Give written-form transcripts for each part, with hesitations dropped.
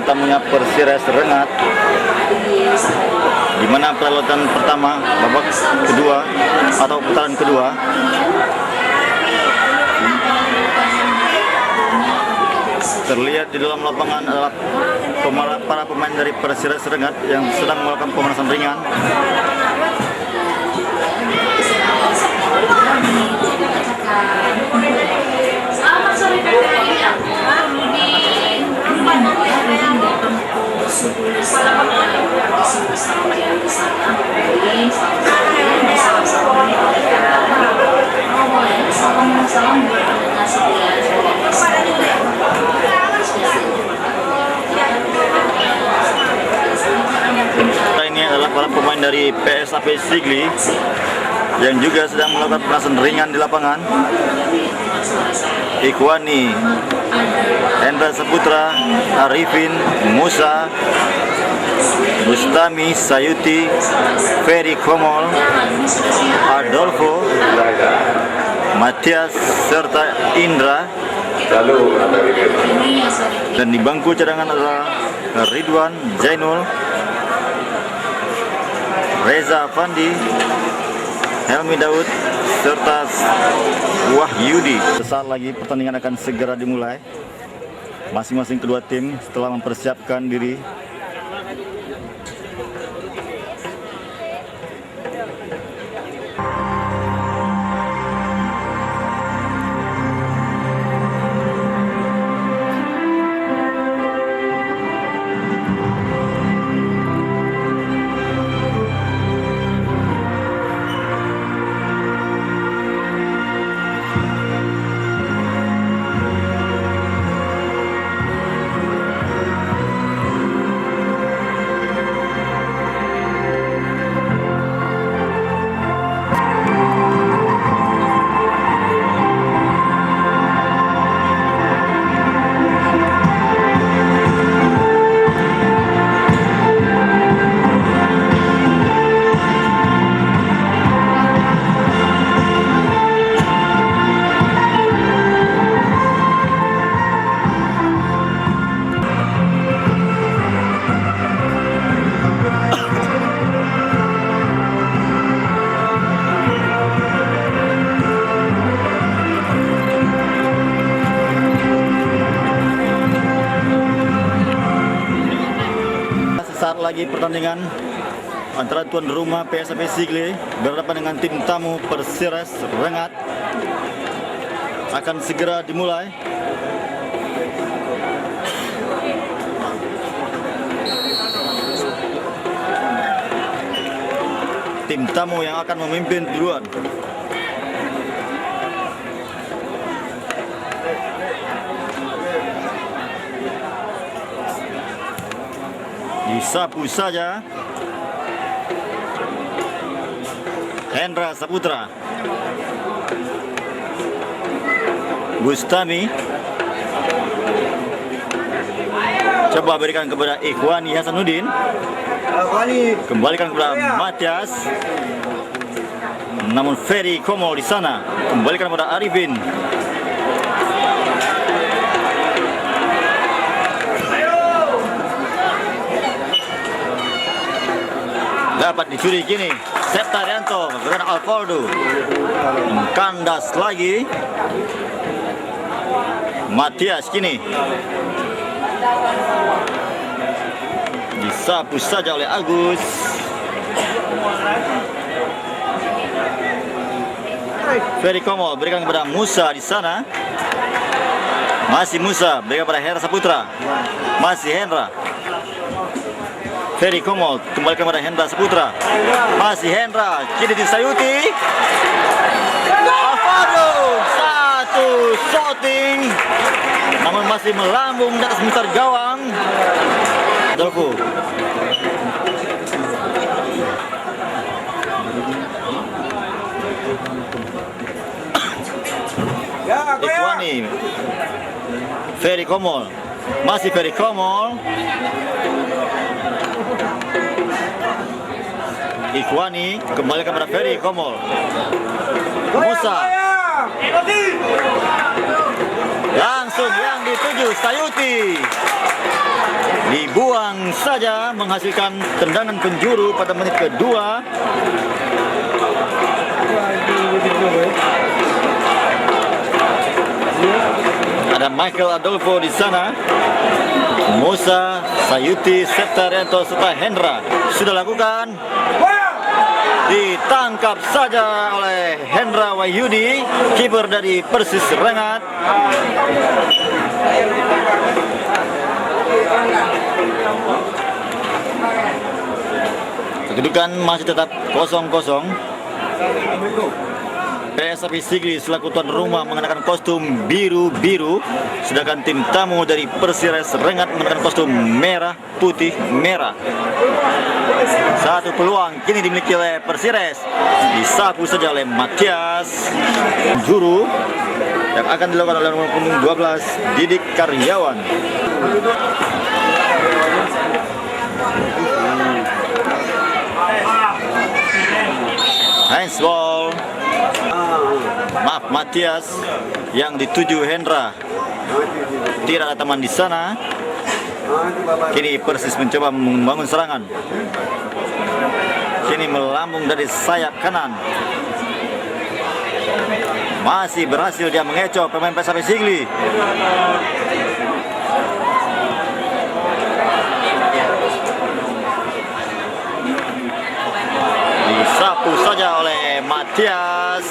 tamunya Persires Rengat, di mana perhelatan pertama babak kedua atau putaran kedua terlihat di dalam lapangan adalah para pemain dari Persires Rengat yang sedang melakukan pemanasan ringan. Ini adalah para pemain dari PSAP Sigli yang juga sedang melakukan pemanasan ringan di lapangan. Ikhwani, Hendra Saputra, Arifin, Musa, Bustami, Sayuti, Ferry Komol, Adolfo, Matias, serta Indra. Dan di bangku cadangan adalah Ridwan, Zainul, Reza Fandi, Helmi Daud, serta Wahyudi. Sesaat lagi pertandingan akan segera dimulai. Masing-masing kedua tim setelah mempersiapkan diri. Saat lagi pertandingan antara tuan rumah PSAP Sigli berhadapan dengan tim tamu Persires Rengat akan segera dimulai. Tim tamu yang akan memimpin duluan. Disapu saja Hendra Saputra, Bustami coba berikan kepada Ikhwani Hasanuddin, kembalikan kepada Matias, namun Ferry Komol di sana kembalikan kepada Arifin. Dapat dicuri kini Septarianto dengan Alvaldo, kandas lagi Matias kini disapu saja oleh Agus. Ferry Komol berikan kepada Musa di sana, masih Musa berikan kepada Hendra Saputra, masih Hendra. Ferry Komol kembalikan kepada Hendra Saputra, masih Hendra, kini di Sayuti, Alvaro, satu shooting, namun masih melambung di atas besar gawang. Adolfo, Ikhwani, Ferry Komol, masih Ferry Komol. Ikhwani kembali kepada Ferry Komol, Musa langsung langsung yang dituju Sayuti. Dibuang saja, menghasilkan tendangan penjuru pada menit kedua. Ada Michael Adolfo di sana. Musa, Sayuti, Septarianto serta Hendra sudah lakukan. Ditangkap saja oleh Hendra Wahyudi, kiper dari Persis Rengat. Kedudukan masih tetap 0-0. PSAP Sigli selaku tuan rumah mengenakan kostum biru-biru, sedangkan tim tamu dari Persires Rengat mengenakan kostum merah putih merah. Satu peluang kini dimiliki oleh Persires, disapu saja oleh Matias. Juru yang akan dilakukan oleh nomor punggung 12 Didik Karyawan. Handsball. Maaf, Matias yang dituju Hendra. Tidak ada teman di sana. Kini Persis mencoba membangun serangan. Kini melambung dari sayap kanan. Masih berhasil dia mengecoh pemain PSAP Sigli. Disapu saja oleh Matias.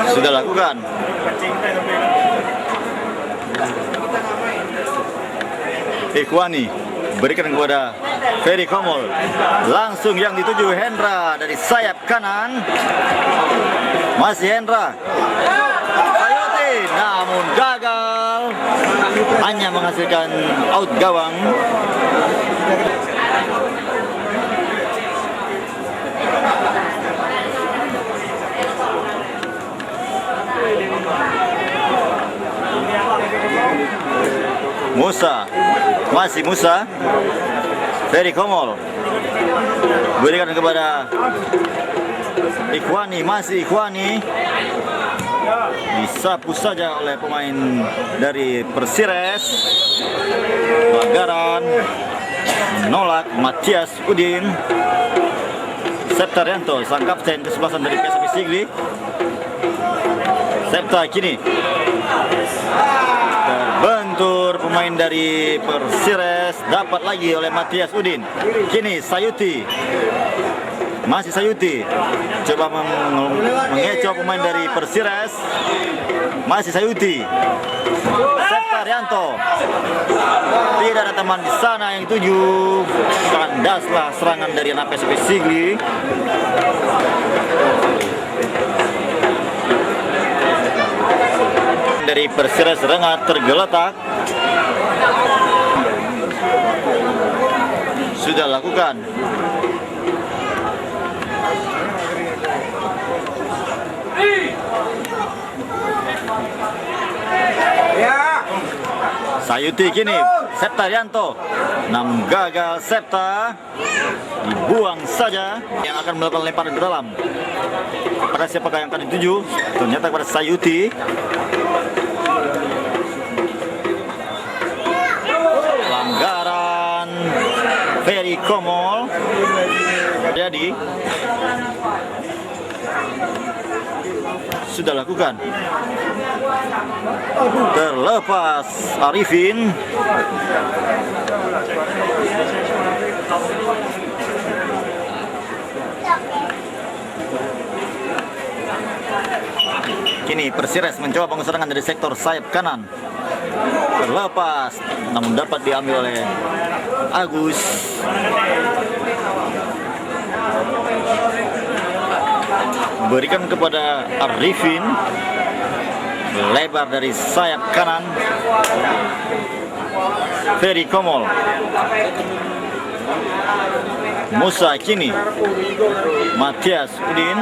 Sudah lakukan. Ikhwani berikan kepada Ferry Komol. Langsung yang dituju Hendra dari sayap kanan. Masih Hendra. Sayuti namun gagal. Hanya menghasilkan out gawang. Musa, masih Musa. Ferry Komol berikan kepada Ikhwani, masih Ikhwani. Disapu saja oleh pemain dari Persires. Pelanggaran, menolak Matias Udin. Septarianto, sang kapten kesebelasan dari PSAP Sigli. Septa kini terbentur pemain dari Persires, dapat lagi oleh Matias Udin. Kini Sayuti, masih Sayuti coba mengecoh pemain dari Persires. Masih Sayuti. Septarianto, tidak ada teman di sana yang tuju. Kandaslah serangan dari anak PSAP Sigli. Dari Persires Rengat tergeletak. Sudah lakukan. Sayuti kini Septarianto, namun gagal. Septa dibuang saja. Yang akan melakukan lemparan ke dalam. Pada siapakah yang akan dituju? Ternyata kepada Sayuti. Pelanggaran Ferry Komol. Jadi sudah lakukan. Terlepas Arifin. Kini Persires mencoba bangun serangan dari sektor sayap kanan. Terlepas, namun dapat diambil oleh Agus. Berikan kepada Arifin. Lebar dari sayap kanan. Ferry Komol. Musa kini. Matias Udin.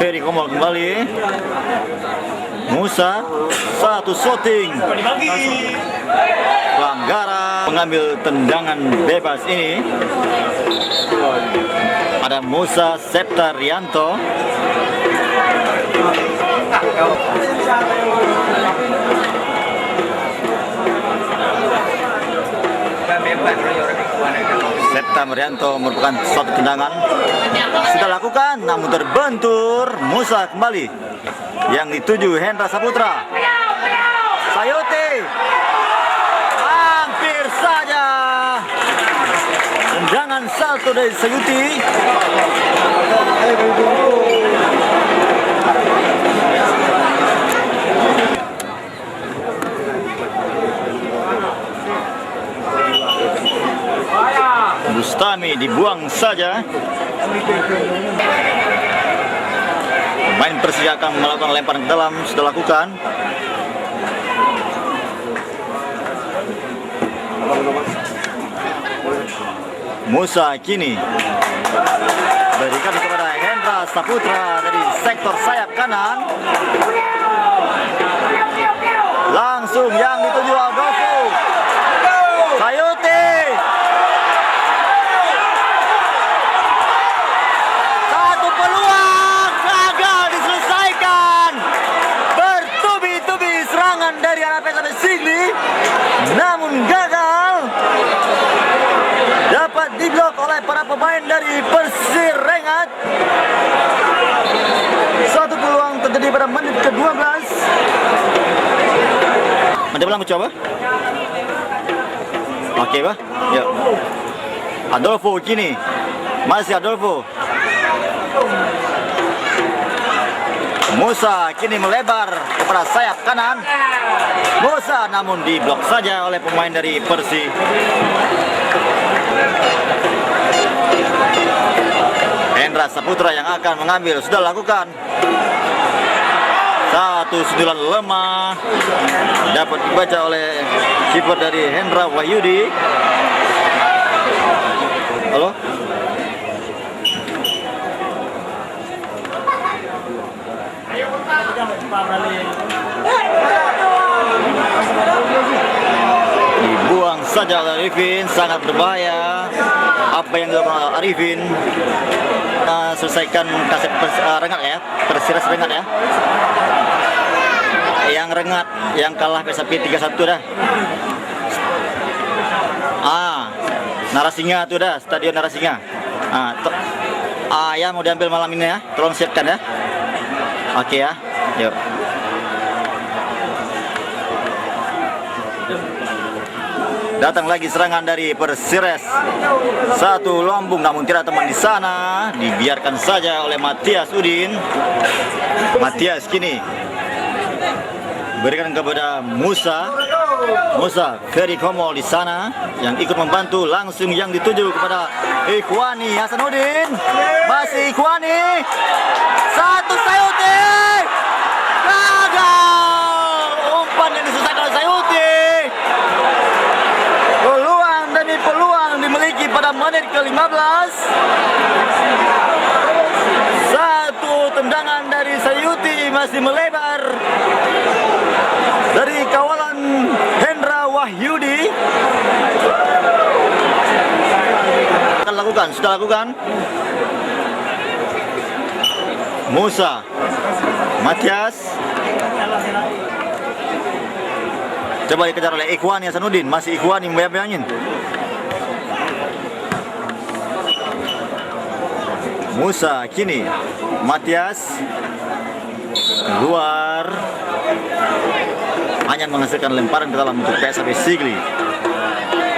Ferry Komol kembali. Musa, satu shooting. pelanggaran. Mengambil tendangan bebas ini ada Musa Septarianto. Septarianto merupakan suatu tendangan sudah lakukan, namun terbentur. Musa kembali, yang dituju Hendra Saputra. Sayuti hampir saja tendangan salto dari Sayuti. Bustami dibuang saja. Pemain Persija akan melakukan lemparan ke dalam, sudah lakukan. Musa kini berikan kepada Hendra Saputra dari sektor sayap kanan. Langsung yang dituju Adolfo Sayuti. Satu peluang gagal diselesaikan. Bertubi-tubi serangan dari anak PSM Sigli, namun gagal. Dapat diblok oleh para pemain dari Persir Rengat. Satu peluang terjadi pada menit ke-12. Ada bilang coba? Oke, Pak. Ya. Adolfo kini. Masih Adolfo. Musa kini melebar kepada sayap kanan. Musa namun diblok saja oleh pemain dari Persi. Hendra Saputra yang akan mengambil, sudah lakukan. Satu sundulan lemah dapat dibaca oleh kiper dari Hendra Wahyudi. Halo? Dibuang saja oleh Arifin, sangat berbahaya. Apa yang dilakukan oleh Arifin? Selesaikan kaset Rengat ya, Persiras Rengat ya. Yang Rengat yang kalah PSP 3-1 dah. Narasinga tuh dah, Stadion Narasinga. Ya mau diambil malam ini ya, tolong siapkan ya. Oke ya, yuk. Datang lagi serangan dari Persires. Satu lombong namun tidak teman di sana. Dibiarkan saja oleh Matias Udin. Matias kini berikan kepada Musa. Musa, Ferry Komol di sana yang ikut membantu, langsung yang dituju kepada Ikhwani Hasanuddin. Masih Ikhwani. Satu Sayuti. Gagal. Umpan yang diselesaikan oleh Sayuti. Peluang demi peluang dimiliki pada menit ke-15. Satu tendangan dari Sayuti masih melebar dari kawalan Hendra Wahyudi. Akan lakukan, sudah lakukan. Musa, Matias. Coba dikejar oleh Ikhwani Hasanuddin. Masih Ikhwani membayang-bayangin. Musa kini Matias keluar, hanya menghasilkan lemparan ke dalam untuk PSB Sigli.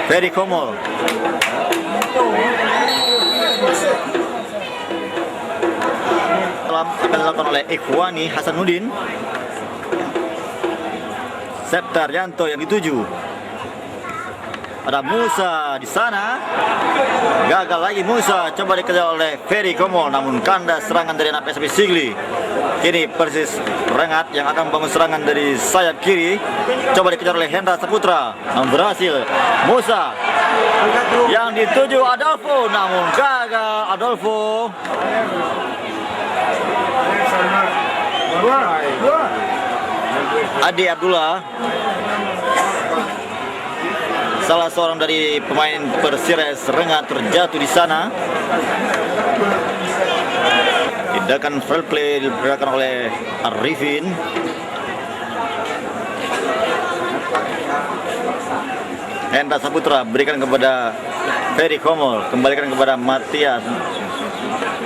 Ferry Komol. Akan dilakukan oleh Ikhwani Hasanuddin. Septarianto yang dituju. Ada Musa di sana. Gagal lagi Musa. Coba dikejar oleh Ferry Komol, namun kandas serangan dari anak PSB Sigli. Kini Persis Rengat yang akan membangun serangan dari sayap kiri. Coba dikejar oleh Hendra Saputra, namun berhasil. Musa yang dituju Adolfo, namun gagal Adolfo. Adi Abdullah salah seorang dari pemain Persires Rengat terjatuh di sana. Tindakan foul play dilakukan oleh Arifin. Hendra Saputra berikan kepada Ferry Komol, kembalikan kepada Matias.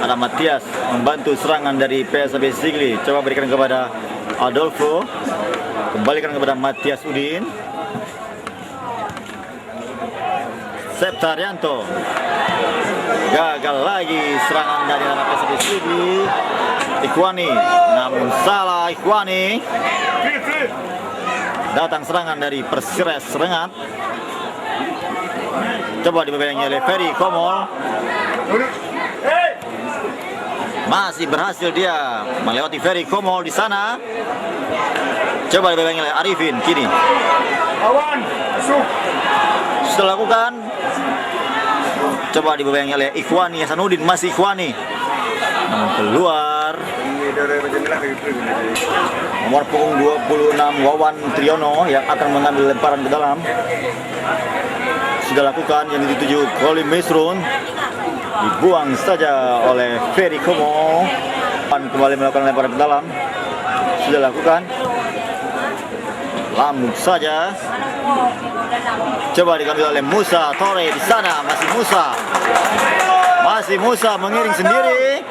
Ada Matias membantu serangan dari PSAB Sigli. Coba berikan kepada Adolfo, kembalikan kepada Matias Udin. Septarianto, gagal lagi serangan dari anak PSAB Sigli. Ikhwani, namun salah Ikhwani. Datang serangan dari Persires Rengat. Coba dipegangi oleh Ferry Komol. Masih berhasil dia melewati Ferry Komol di sana. Coba dipegangi oleh Arifin kini. Sudah lakukan. Coba dipegangi oleh Ikhwani Hasanuddin, masih Ikhwani. Namun keluar. Nomor punggung 26 Wawan Triyono yang akan mengambil lemparan ke dalam. Sudah lakukan yang dituju Kolim Misrun, dibuang saja oleh Ferry Komol. Kembali melakukan lemparan ke dalam. Sudah lakukan, lambung saja. Coba diambil oleh Musa Tore di sana, masih Musa mengiring sendiri.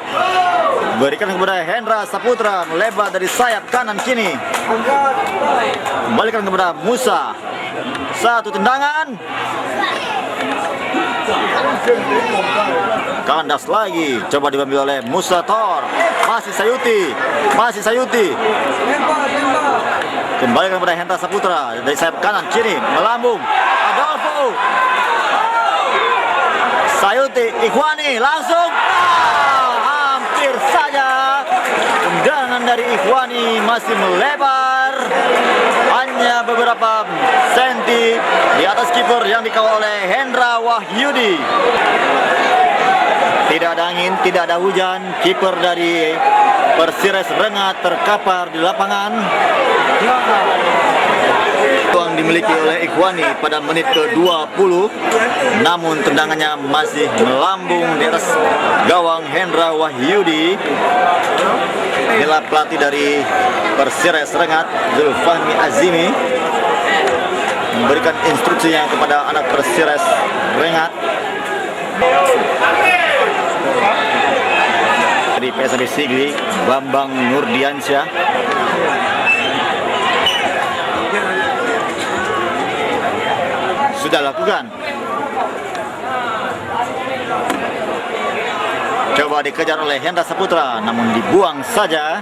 Berikan kepada Hendra Saputra, melebar dari sayap kanan kini. Kembalikan kepada Musa. Satu tendangan. Kandas lagi. Coba diambil oleh Musa Tor. Masih Sayuti. Kembalikan kepada Hendra Saputra dari sayap kanan kini. Melambung. Adolfo. Sayuti, Ikhwani langsung. Hampir saja. Tendangan dari Ikhwani masih melebar. Hanya beberapa senti di atas kiper yang dikawal oleh Hendra Wahyudi. Tidak ada angin, tidak ada hujan. Kiper dari Persires Rengat terkapar di lapangan. Peluang dimiliki oleh Ikhwani pada menit ke-20. Namun tendangannya masih melambung di atas gawang Hendra Wahyudi. Inilah pelatih dari Persires Rengat, Zulfahmi Azimi, memberikan instruksinya kepada anak Persires Rengat. Dari PSAB Sigli, Bambang Nurdiansyah. Sudah lakukan. Coba dikejar oleh Hendra Saputra, namun dibuang saja.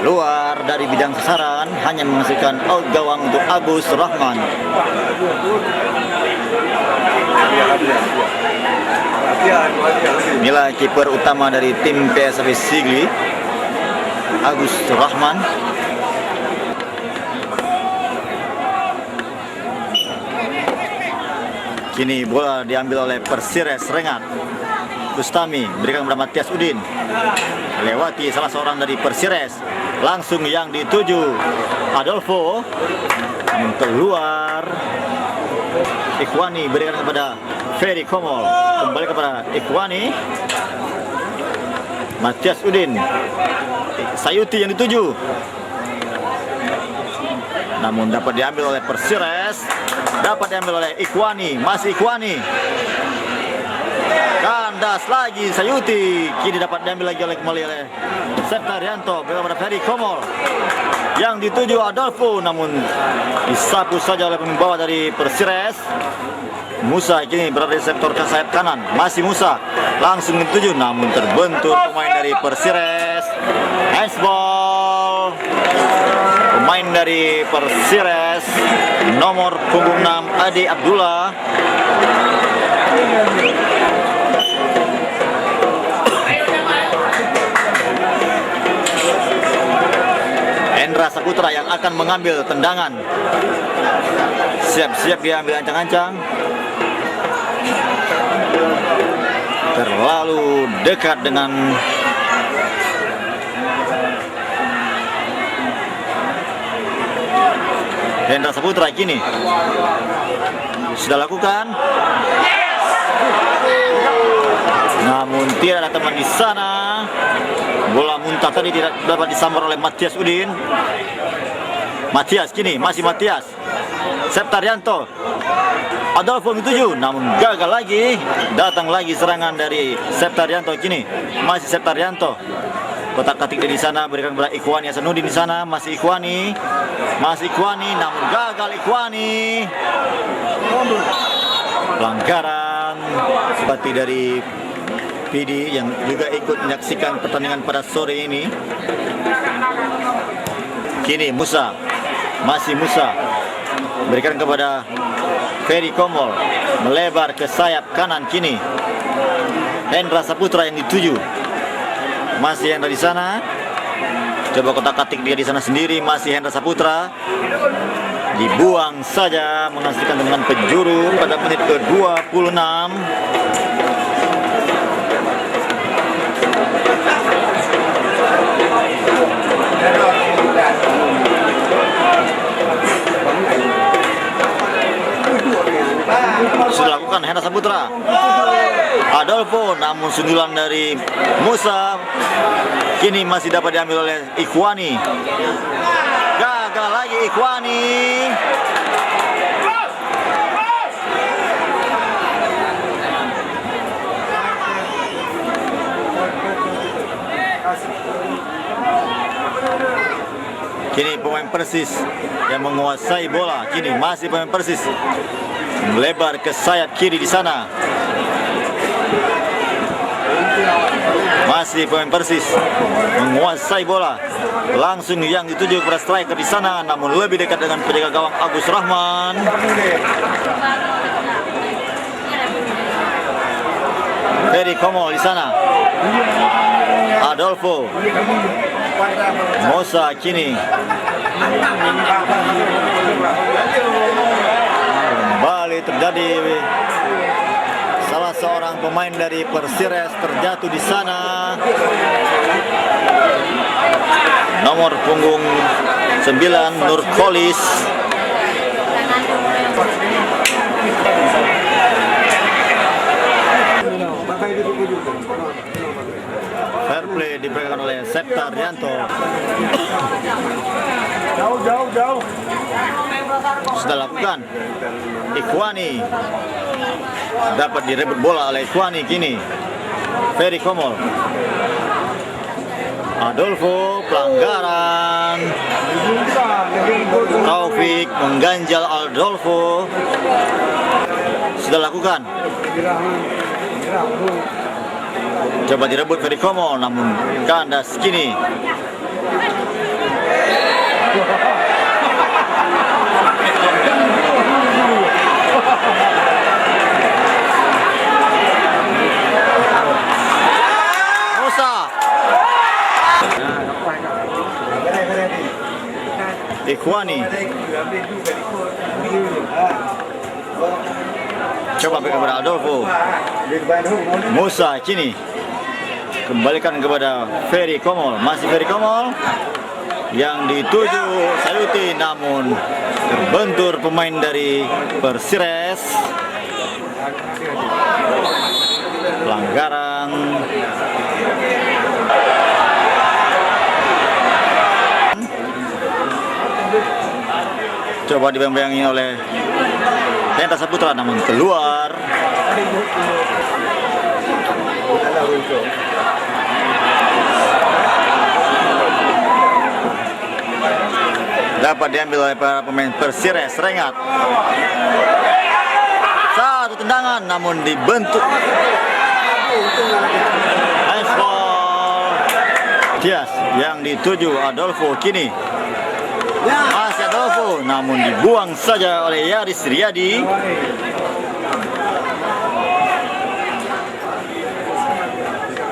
Keluar dari bidang sasaran, hanya menghasilkan out gawang untuk Agus Rahman. Inilah kiper utama dari tim PSAB Sigli, Agus Rahman. Kini bola diambil oleh Persires Rengat. Bustami berikan kepada Matias Udin. Lewati salah seorang dari Persires. Langsung yang dituju Adolfo. Keluar. Ikhwani berikan kepada Ferry Komol. Kembali kepada Ikhwani. Matias Udin. Sayuti yang dituju. Namun dapat diambil oleh Persires. Dapat diambil oleh Ikhwani. Masih Ikhwani. Kandas lagi Sayuti. Kini dapat diambil lagi kembali oleh Septarianto. Kepada Ferry Komol. Yang dituju Adolfo. Namun disapu saja oleh pembawa dari Persires. Musa kini berada di sektor sayap kanan. Masih Musa. Langsung dituju. Namun terbentur pemain dari Persires. Handsball. Pemain dari Persires nomor punggung 6 Adi Abdullah. Hendra Saputra yang akan mengambil tendangan. Siap-siap dia ambil ancang-ancang. Terlalu dekat dengan Hendra Saputra kini sudah lakukan, namun tidak ada teman di sana. Bola muntah tadi tidak dapat disambar oleh Matias Udin. Matias kini masih Matias. Septaryanto, Adolfo dituju, namun gagal lagi. Datang lagi serangan dari Septaryanto kini masih Septaryanto. Kotak-katik di sana, berikan kepada Ikhwani Hasanuddin di sana, masih Ikhwani, namun gagal Ikhwani. Pelanggaran seperti dari PD yang juga ikut menyaksikan pertandingan pada sore ini. Kini Musa, masih Musa, berikan kepada Ferry Komol, melebar ke sayap kanan kini. Hendra Saputra yang dituju. Masih Hendra di sana. Coba kotak-katik dia di sana sendiri, masih Hendra Saputra. Dibuang saja, menghasilkan tendangan penjuru pada menit ke-26. Sudah lakukan Hendra Saputra. Adolfo, namun sundulan dari Musa kini masih dapat diambil oleh Ikhwani. Gagal lagi Ikhwani. Kini pemain Persis yang menguasai bola. Kini masih pemain Persis, melebar ke sayap kiri di sana. Masih pemain Persis menguasai bola. Langsung yang dituju kepada striker di sana, namun lebih dekat dengan penjaga gawang Agus Rahman. Ferry Komol di sana. Adolfo, Musa kini kembali terjadi salah seorang pemain dari Persires terjatuh di sana. Nomor punggung 9 Nurkolis. Fair play diberikan oleh Septaryanto. Jauh. Sudah lakukan. Ikhwani dapat direbut bola oleh Ikhwani kini. Ferry Komol. Adolfo, pelanggaran. Taufik mengganjal Adolfo. Sudah lakukan. Coba direbut Ferry Komol, namun kandas kini. Musa. Ikhwani. Coba berikan kepada Adolfo. Musa kini kembalikan kepada Ferry Komol. Masih Ferry Komol yang dituju Sayuti, namun terbentur pemain dari Persires. Pelanggaran. Coba dibayang-bayangi oleh Hendra Saputra, namun keluar. Dapat diambil oleh para pemain Persires. Rengat. Satu tendangan, namun dibentuk. Nice ball. Tias yang dituju Adolfo kini. Masih Adolfo, namun dibuang saja oleh Yaris Riyadi.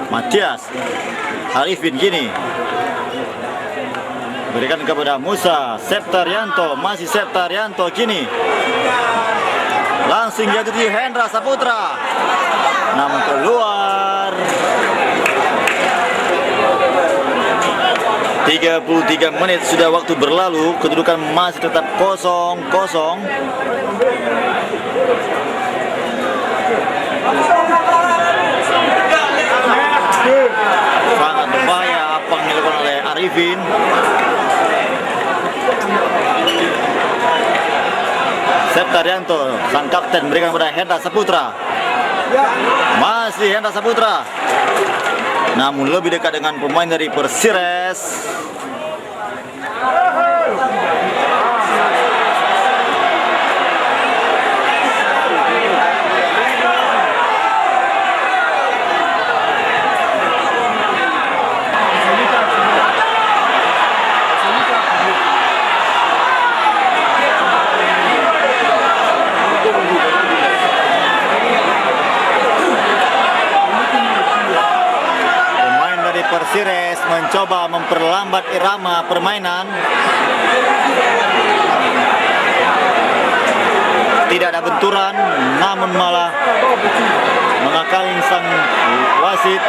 Matias Arifin kini berikan kepada Musa. Septaryanto, masih Septaryanto kini. Langsung jatuh di Hendra Saputra, namun keluar. 33 menit sudah waktu berlalu, kedudukan masih tetap 0-0. Sangat berbahaya apa yang dilakukan oleh Arifin. Septaryanto, sang kapten, berikan kepada Hendra Saputra. Masih Hendra Saputra, namun lebih dekat dengan pemain dari Persires. Persires mencoba memperlambat irama permainan. Tidak ada benturan, namun malah mengakali sang wasit.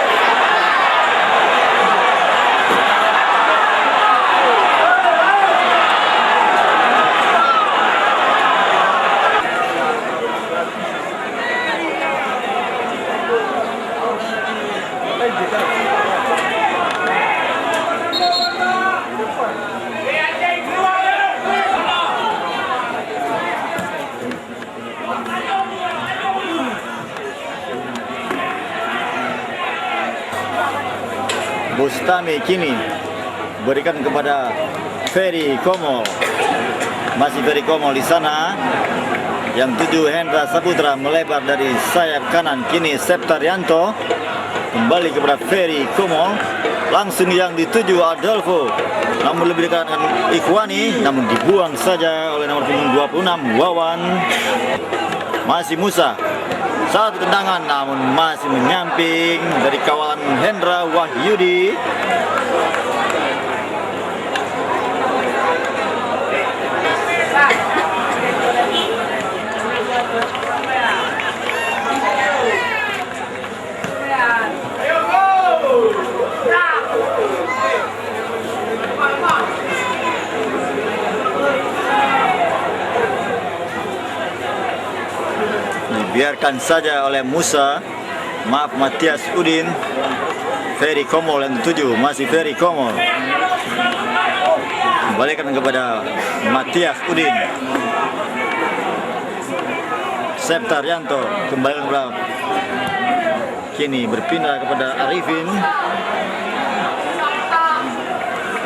Bustami kini berikan kepada Ferry Komol. Masih Ferry Komol di sana. Yang 7 Hendra Saputra melebar dari sayap kanan. Kini Septaryanto kembali kepada Ferry Komol. Langsung yang di 7 Adolfo, namun lebih dekat dengan Ikhwani, namun dibuang saja oleh nomor punggung 26 Wawan. Masih Musa, satu tendangan namun masih menyamping dari kawalan Hendra Wahyudi. Biarkan saja oleh Musa, maaf Matias Udin. Ferry Komol yang 7, masih Ferry Komol. Kembalikan kepada Matias Udin. Septaryanto kembali kepada, kini berpindah kepada Arifin.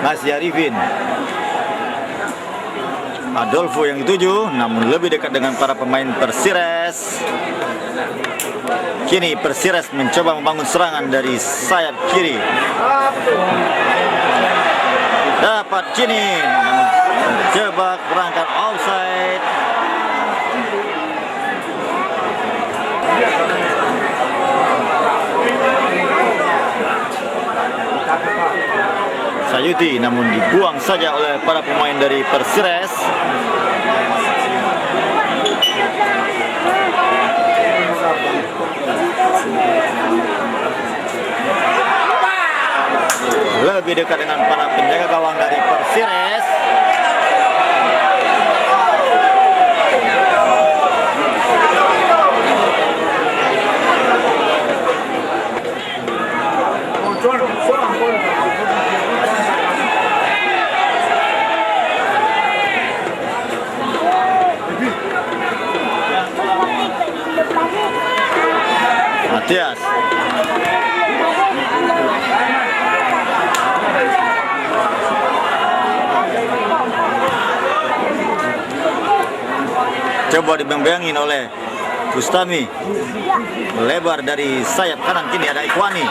Masih Arifin. Adolfo yang 7, namun lebih dekat dengan para pemain Persires. Kini Persires mencoba membangun serangan dari sayap kiri. Dapat kini, namun terjebak berangkat offside. Sayuti, namun dibuang saja oleh para pemain dari Persires. Lebih dekat dengan para penjaga gawang dari Persires. Matias. Coba dibembengin oleh Bustami. Lebar dari sayap kanan, kini ada Ikhwani.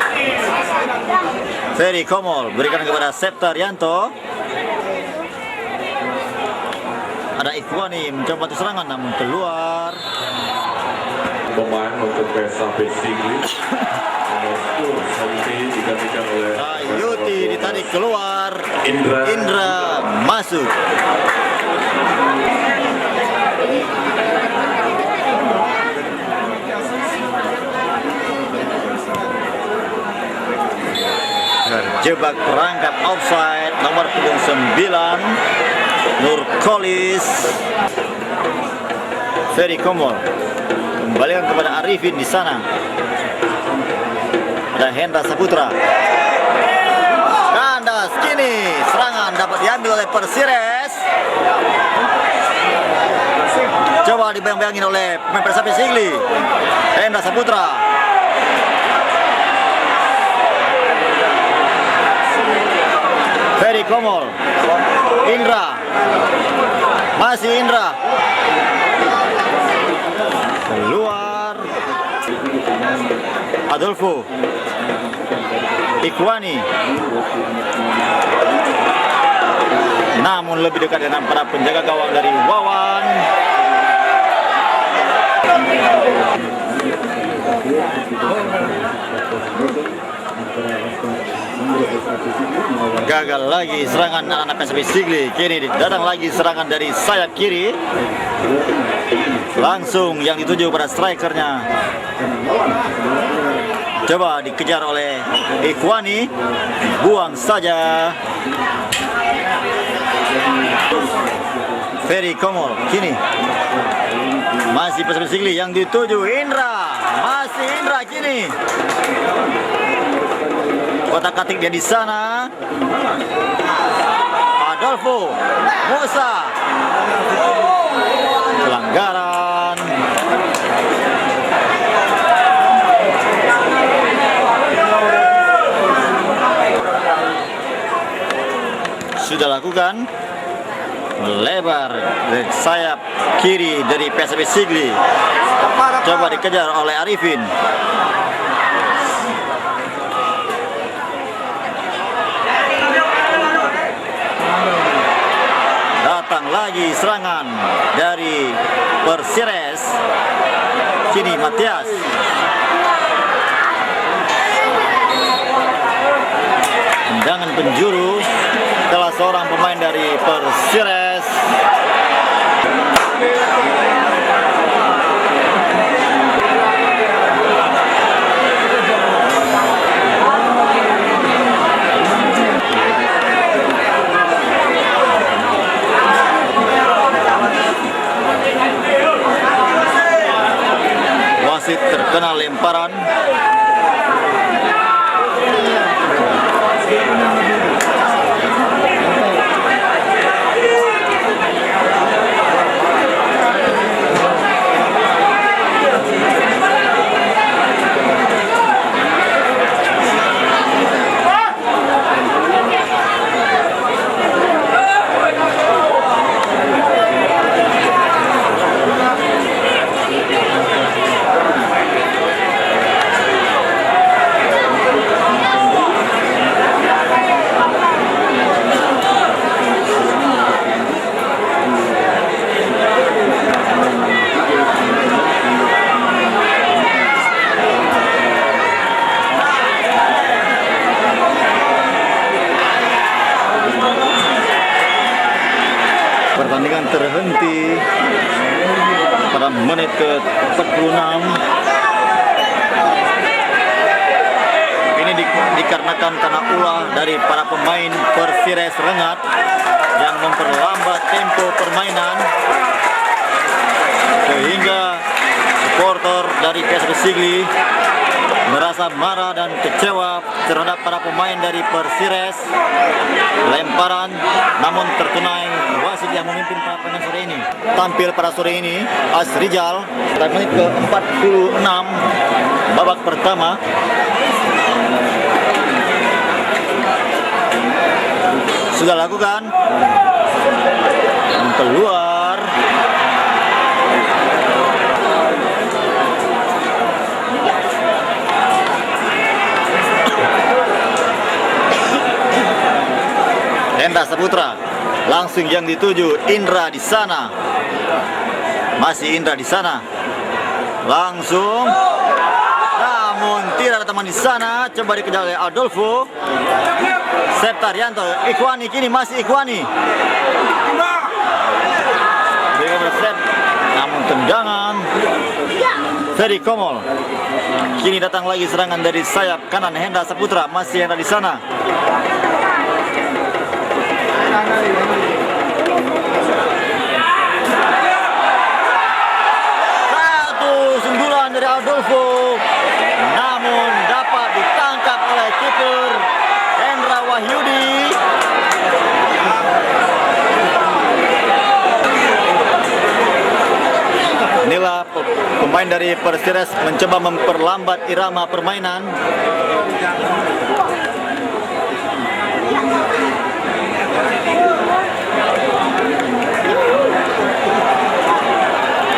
Ferry Komol berikan kepada Septaryanto. Ada Ikhwani mencoba serangan namun keluar. Pemain untuk PSAP Sigli digantikan oleh Sayuti, ditarik keluar. Indra masuk. Terjebak perangkap offside. nomor punggung 9 Nurkolis. Ferry Komol kembalikan kepada Arifin di sana. Ada Hendra Saputra. Kandas kini serangan dapat diambil oleh Persires. Coba dibayang-bayangin oleh pemain Persapi Sigli. Hendra Saputra. Ferry Komol. Indra. Masih Indra. Keluar Adolfo. Ikhwani. Namun lebih dekat dengan para penjaga gawang dari Wawan. Gagal lagi serangan anak-anak PSB Sigli. Kini datang lagi serangan dari sayap kiri. Langsung yang dituju pada strikernya. Coba dikejar oleh Ikhwani. Buang saja. Ferry Komol kini masih PSB Sigli yang dituju Indra. Masih Indra kini. Kotak-katik dia di sana. Adolfo Musa. Pelanggaran. Sudah lakukan. Melebar dari sayap kiri dari PSB Sigli. Coba dikejar oleh Arifin. Datang lagi serangan dari Persires. Kini Matias. Tendangan penjuru salah seorang pemain dari Persires. Wasit terkena lemparan. Pertandingan terhenti pada menit ke-46. Ini dikarenakan karena ulah dari para pemain Persires Rengat yang memperlambat tempo permainan, sehingga supporter dari PSB Sigli merasa marah dan kecewa terhadap para pemain dari Persires. Lemparan namun terkenai wasit yang memimpin para pemain sore ini. Tampil pada sore ini Asrijal pada menit ke-46 babak pertama. Sudah lakukan. Keluar. Hendra Saputra langsung yang dituju Indra di sana. Masih Indra di sana. Langsung. Namun tidak ada teman di sana. Coba dikejar oleh Adolfo. Septarianto. Ikhwani kini masih Ikhwani. Berikan berset. Namun tendangan. Ferry Komol. Kini datang lagi serangan dari sayap kanan Hendra Saputra. Masih Hendra di sana. Satu sundulan dari Adolfo, namun dapat ditangkap oleh kiper Hendra Wahyudi. Inilah pemain dari Persires mencoba memperlambat irama permainan.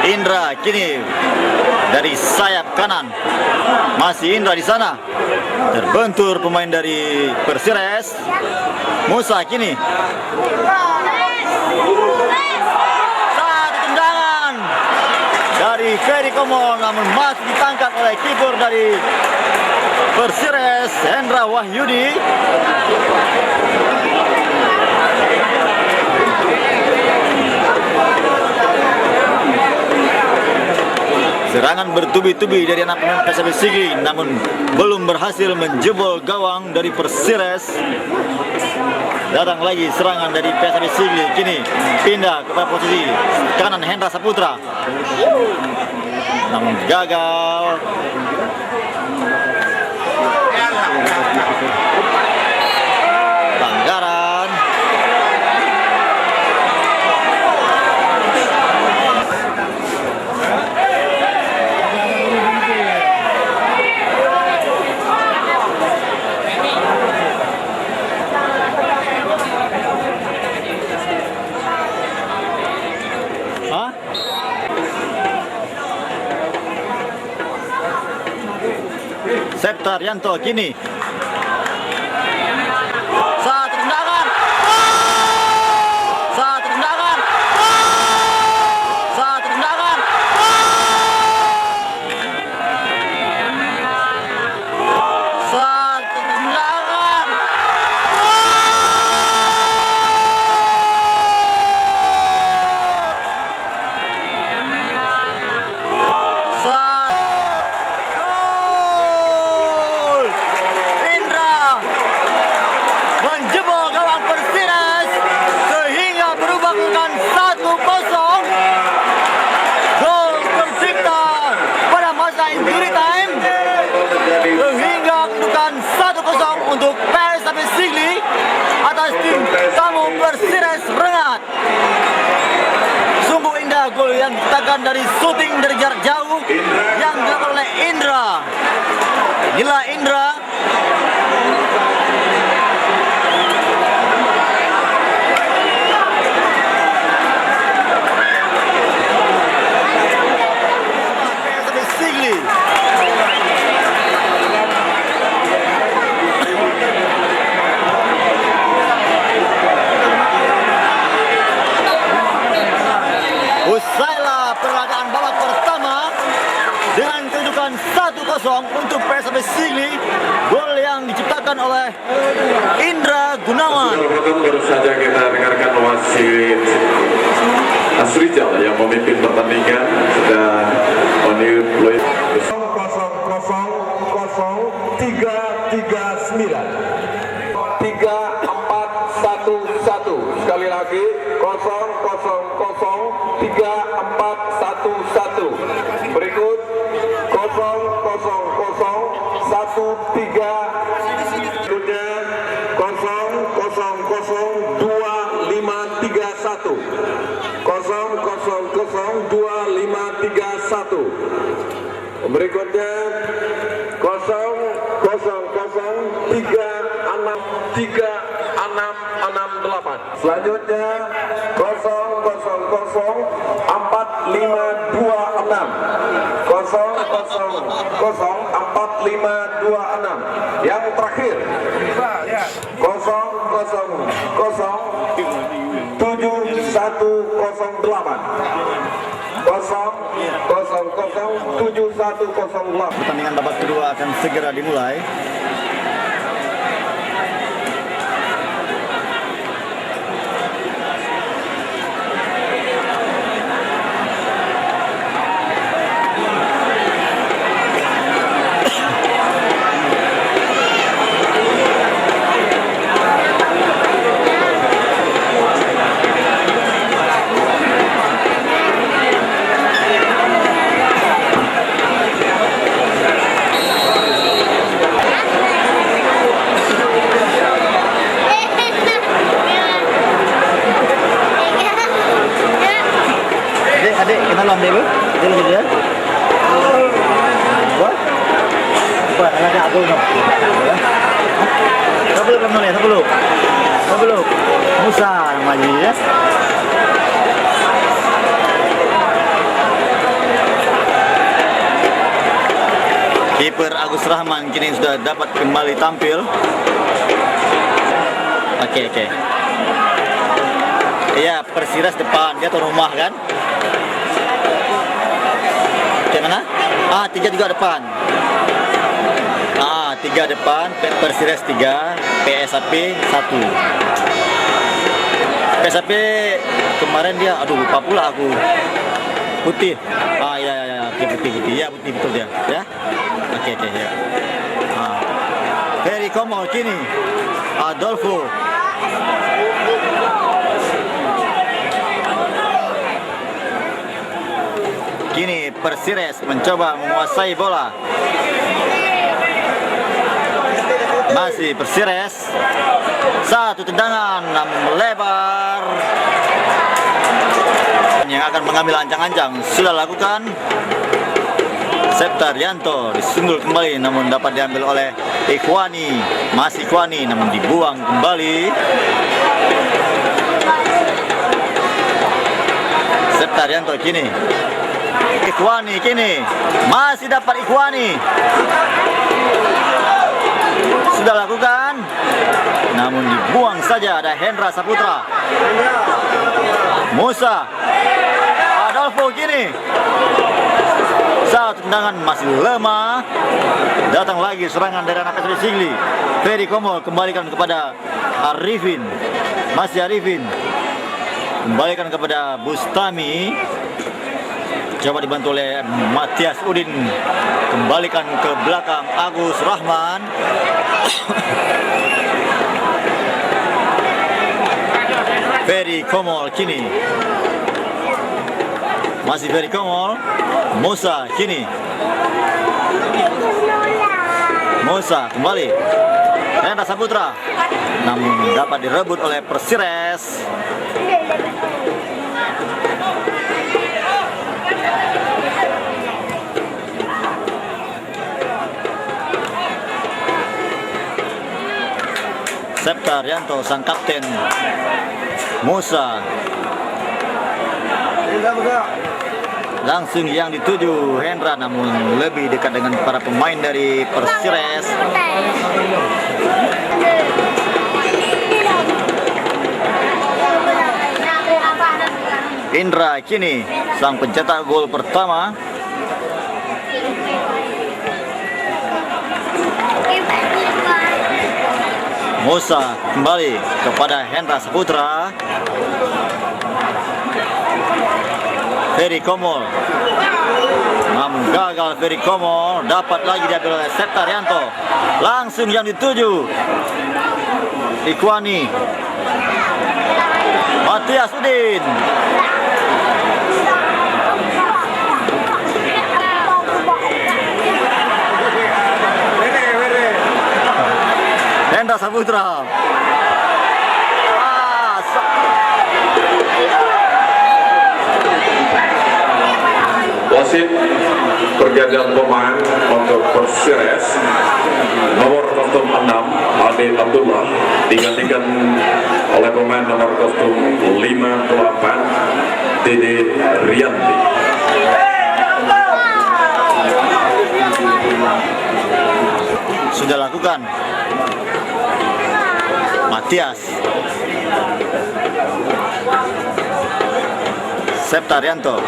Indra kini dari sayap kanan, masih Indra di sana, terbentur pemain dari Persires. Musa kini satu tendangan dari Ferry Komol, namun masih ditangkap oleh kiper dari Persires Hendra Wahyudi. Serangan bertubi-tubi dari anak pemain PSB Sigli, namun belum berhasil menjebol gawang dari Persires. Datang lagi serangan dari PSB Sigli, kini pindah ke posisi kanan Hendra Saputra, namun gagal. Pelanggaran. Septaryanto kini satu tendangan, satu tendangan, satu tendangan, satu tendangan. Menjebol gawang Persires sehingga berubah dengan 1-0. Gol tercipta pada masa injury time sehingga kedudukan 1-0 untuk PSB Sigli atas tim tamu Persires Rengat. Sungguh indah gol yang diciptakan dari syuting dari jarak jauh yang dilakukan oleh Indra. Inilah Indra. Usailah peragaan babak pertama dengan kedudukan 1-0 untuk PSB Sigli. Gol yang diciptakan oleh Indra Gunawan. Baru saja kita dengarkan wasit Asrijal yang memimpin pertandingan sudah Onir Floyd 3-4-1-1. Sekali lagi 0-0-0-3-4-1-1. Berikut 0-0-0-1-3. Berikutnya 0-0-0-2-5-3-1. 0-0-0-2-5-3-1. Berikutnya 0-0-0-3-6-3-6-6-8. Selanjutnya 0-0-0-4-5-2-6. 0-0-0-4-5-2-6. Yang terakhir 0-0-0-7-1-0-8. 0-0-0-7-1-0-8. Pertandingan babak kedua akan segera dimulai. Sebelum Musa namanya ya. Kiper Agus Rahman kini sudah dapat kembali tampil. Oke. Iya, Persiras depan, dia tuan rumah kan? Oke, mana? 3 juga depan. 3 depan, Persiras 3, PSAP 1. PSAP kemarin dia, lupa pula aku. Putih. Ya, putih. Ya, putih betul dia, ya. Oke, ya. Ferry Komol kini. Adolfo. Kini Persires mencoba menguasai bola. Masih Persires. Satu tendangan namun melebar. Yang akan mengambil ancang-ancang sudah lakukan. Septaryanto disunggul kembali namun dapat diambil oleh Ikhwani. Masih Ikhwani namun dibuang kembali. Septaryanto kini. Ikhwani kini. Masih dapat Ikhwani. Sudah lakukan namun dibuang saja. Ada Hendra Saputra. Musa. Adolfo kini. Satu tendangan masih lemah. Datang lagi serangan dari anak PSB Sigli. Ferry Komol kembalikan kepada Arifin. Masih Arifin. Kembalikan kepada Bustami. Coba dibantu oleh Matias Udin. Kembalikan ke belakang Agus Rahman. Ferry Komol kini. Masih Ferry Komol. Musa kini. Musa kembali. Hendra Saputra. Namun dapat direbut oleh Persires. Septaryanto sang kapten. Musa. Langsung yang dituju Hendra namun lebih dekat dengan para pemain dari Persires. Indra kini sang pencetak gol pertama. Musa kembali kepada Hendra Saputra. Ferry Komol. Namun gagal Ferry Komol. Dapat lagi diambil oleh Septaryanto. Langsung yang dituju Ikhwani. Matias Udin. Hendra Saputra. Wasit pergantian pemain untuk Persires nomor kostum 6 Ade Abdullah digantikan oleh pemain nomor kostum 58 Dede Rianti. Sudah lakukan Matias. Septaryanto.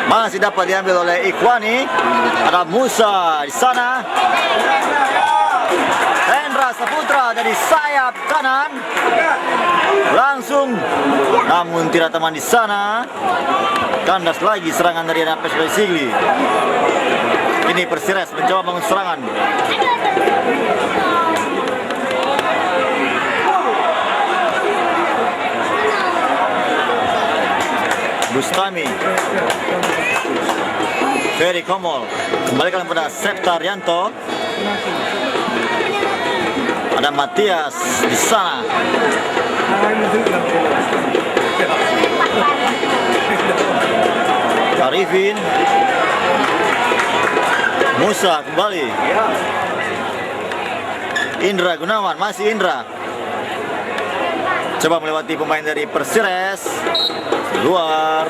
Masih dapat diambil oleh Ikhwani. Ada Musa di sana. Hendra Saputra dari sayap kanan. Langsung namun tidak teman di sana. Kandas lagi serangan dari anak PSB Sigli. Ini Persires mencoba bangun serangan. Bustami. Ferry Komol kembalikan kepada Septaryanto. Ada Matias di sana. Arifin. Musa kembali. Indra Gunawan, masih Indra. Coba melewati pemain dari Persires. Keluar.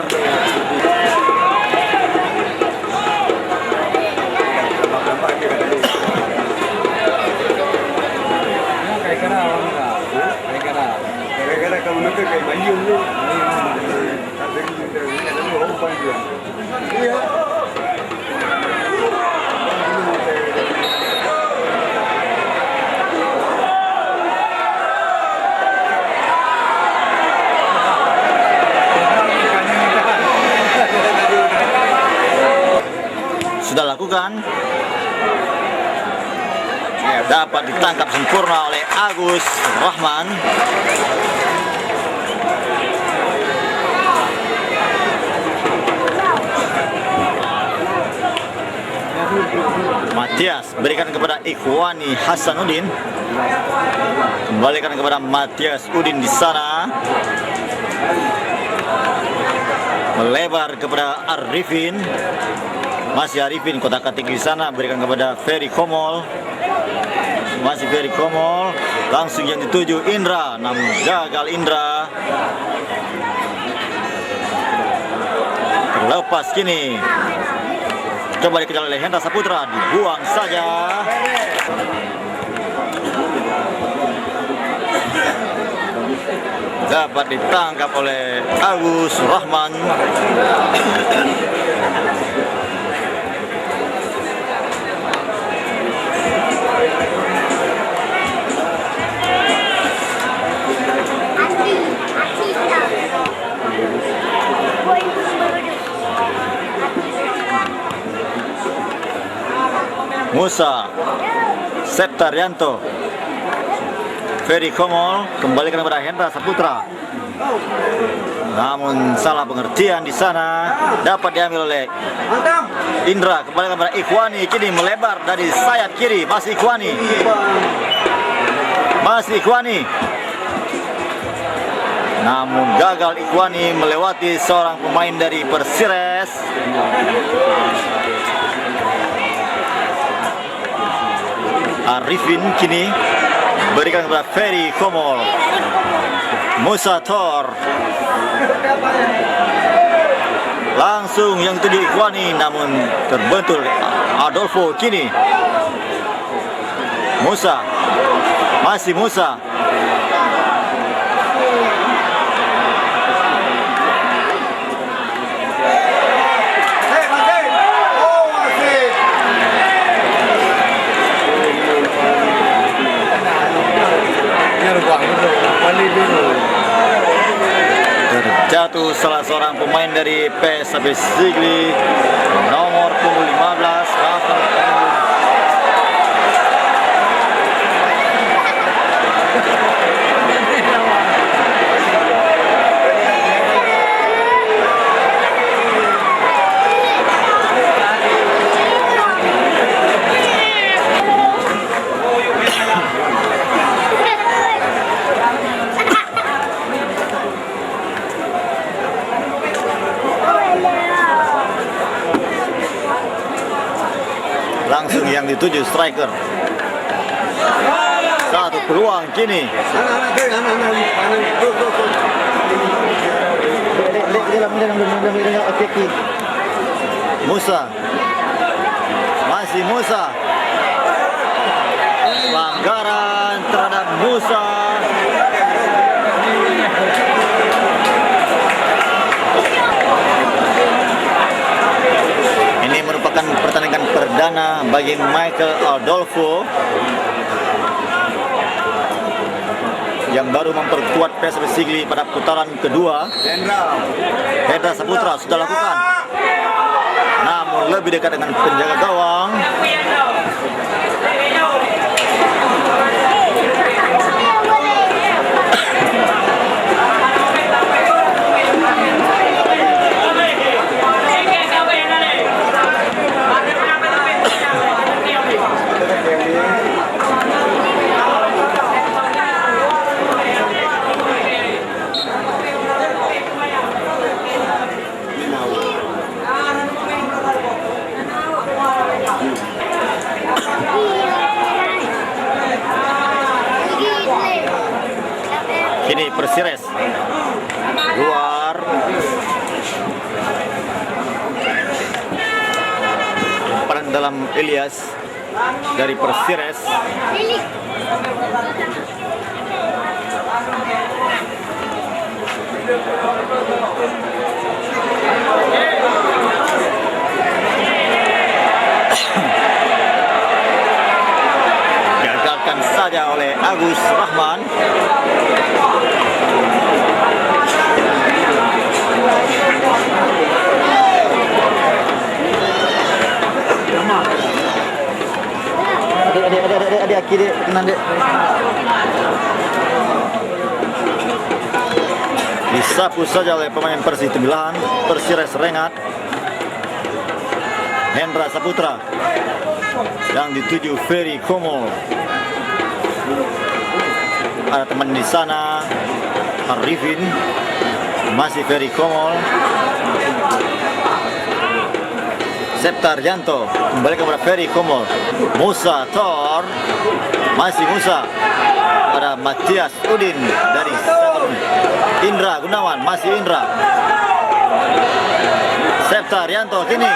Sudah lakukan, dapat ditangkap sempurna oleh Agus Rahman. Matias berikan kepada Ikhwani Hasanuddin, kembalikan kepada Matias Udin di sana, melebar kepada Arifin. Masih Arifin kotak-katik di sana, berikan kepada Ferry Komol. Masih Ferry Komol, langsung yang dituju Indra, namun gagal Indra. Terlepas kini. Coba dikejar oleh Hendra Saputra, dibuang saja. Dapat ditangkap oleh Agus Rahman. Musa Septaryanto, Ferry Komol, kembalikan kepada Hendra Saputra. Namun salah pengertian di sana, dapat diambil oleh Indra, kembalikan kepada Ikhwani. Kini melebar dari sayap kiri, masih Ikhwani. Masih Ikhwani. Namun gagal Ikhwani melewati seorang pemain dari Persires. Arifin kini berikan kepada Ferry Komol. Musa Thor langsung yang tuju Ikhwani, namun terbentur Adolfo. Kini Musa, masih Musa. Terjatuh salah seorang pemain dari PSAB Sigli, nomor punggung 15, Rafael. Langsung yang dituju striker. Satu peluang kini. Musa, masih Musa. Pelanggaran terhadap Musa. Ini merupakan pertandingan perdana bagi Michael Adolfo yang baru memperkuat PSB Sigli pada putaran kedua. Hendra Saputra sudah lakukan, namun lebih dekat dengan penjaga gawang. Ini Persires luar. Peran dalam Ilyas dari Persires. Gagalkan saja oleh Agus Rahman. Adik kiri tenang dek. Disapu saja oleh pemain Persi Tembilahan. Persires Rengat. Hendra Saputra yang dituju Ferry Komol. Ada teman di sana, Arifin, masih Ferry Komol. Septar Yanto kembali kepada Ferry Komol. Musa Thor, masih Musa. Pada Matias Udin dari Saturn. Indra Gunawan, masih Indra. Septar Yanto kini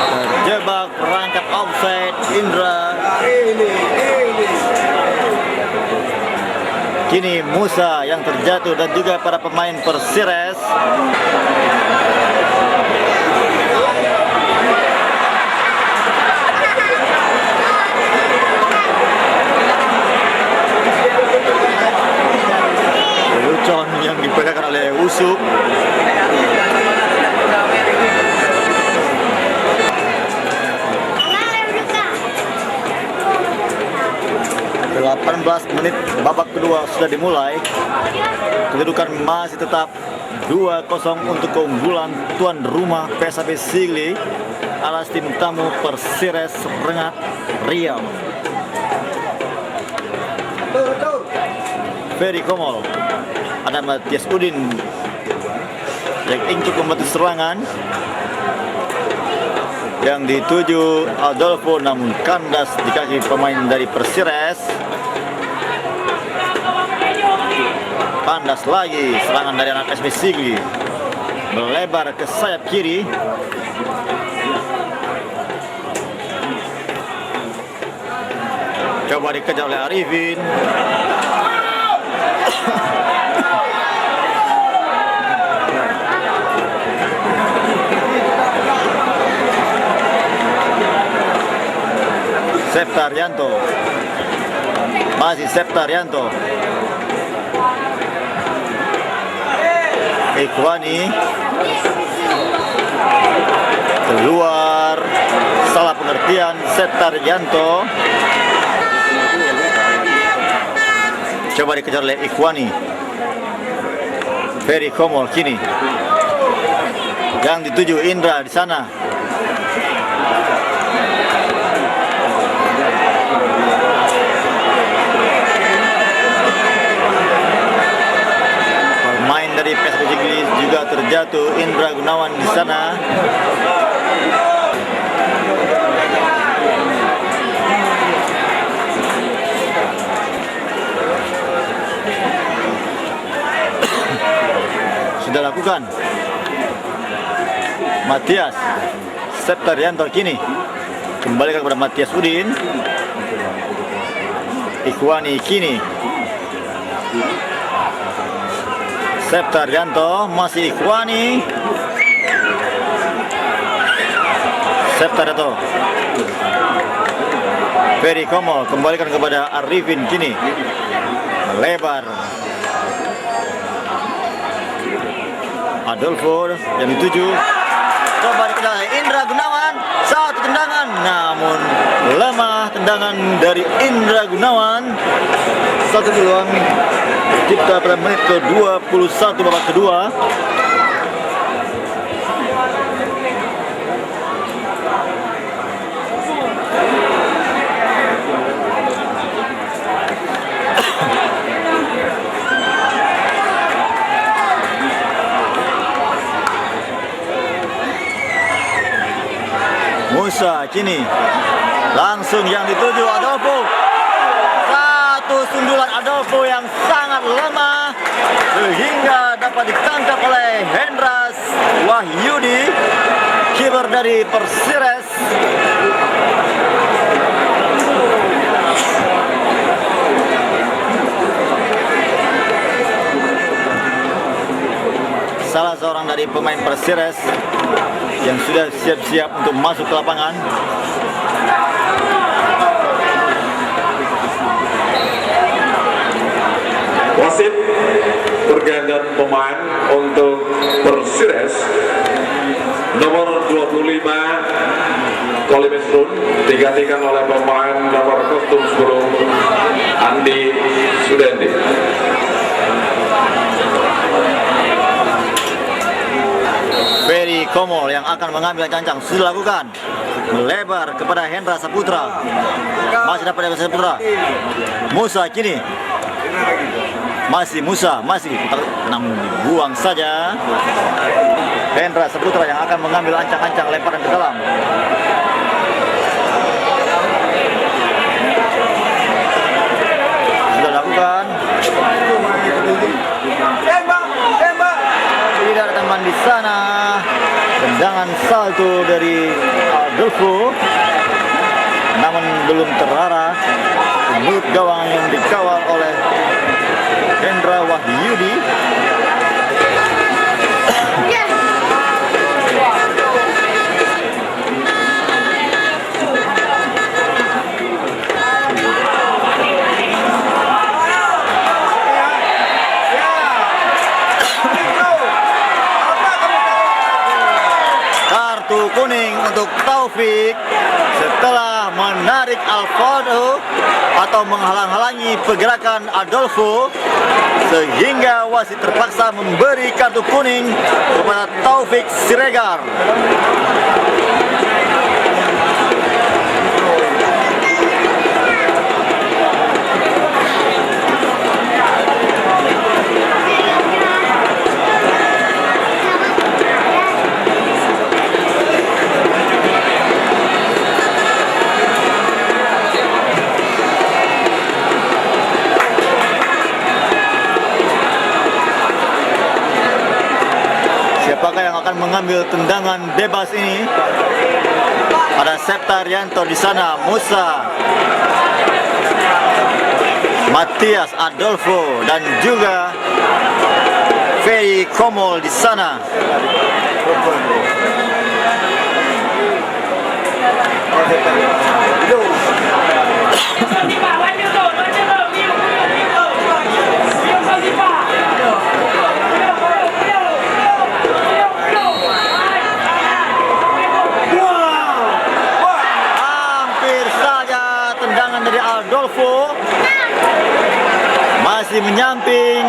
terjebak perangkap offside. Indra. Kini Musa yang terjatuh dan juga para pemain Persires. Lelucon yang dipegangkan oleh Usuk. 18 menit babak kedua sudah dimulai. Kedudukan masih tetap 2-0 untuk keunggulan tuan rumah PSAB Sigli alas tim tamu Persires Rengat Riau. Ferry Komol, ada Matias Udin yang ingin membantu serangan yang dituju Adolfo, namun kandas di kaki pemain dari Persires. Kandas lagi serangan dari anak PSB Sigli, melebar ke sayap kiri. Coba dikejar oleh Arifin. Septar Yanto, masih Septar Yanto. Ikhwani keluar, salah pengertian. Septar Yanto coba dikejar oleh Ikhwani. Ferry Komol kini yang dituju Indra di sana. Pemain dari PSB Sigli juga terjatuh, Indra Gunawan di sana. Sudah lakukan. Matias Septar Yanto kini kembalikan kepada Matias Udin. Ikhwani kini Septar Yanto, masih Ikhwani. Septar Yanto. Ferry Komol kembalikan kepada Arifin kini. Melebar. Adolfo yang dituju. Coba dikejar Indra Gunawan. Satu tendangan, namun lemah tendangan dari Indra Gunawan. Satu peluang kita pada menit ke-21 babak kedua. Musa kini langsung yang dituju Adolfo. Satu sundulan Adolfo yang sangat lemah sehingga dapat ditangkap oleh Hendras Wahyudi, kiper dari Persires. Salah seorang dari pemain Persires yang sudah siap-siap untuk masuk ke lapangan. Wasit pergantian pemain untuk Persires nomor 25 Kolimesrun digantikan oleh pemain nomor kostum 10 Andi Sudendi. Ferry Komol yang akan mengambil cancang sudah lakukan, melebar kepada Hendra Saputra, masih dapat Hendra Saputra. Musa kini masih namun dibuang saja. Hendra Saputra yang akan mengambil ancang-ancang lemparan ke dalam. Sudah lakukan. Tidak ada teman di sana. Tendangan salto dari Adolfo, namun belum terarah ke mulut gawang yang dikawal oleh Hendra Wahyudi. Kartu kuning untuk Taufik setelah menarik Alfredo atau menghalang-halangi pergerakan Adolfo, sehingga wasit terpaksa memberi kartu kuning kepada Taufik Siregar. Siapakah yang akan mengambil tendangan bebas ini? Ada Septarianto di sana, Musa, Matias, Adolfo, dan juga Ferry Komol di sana. Dari Adolfo masih menyamping.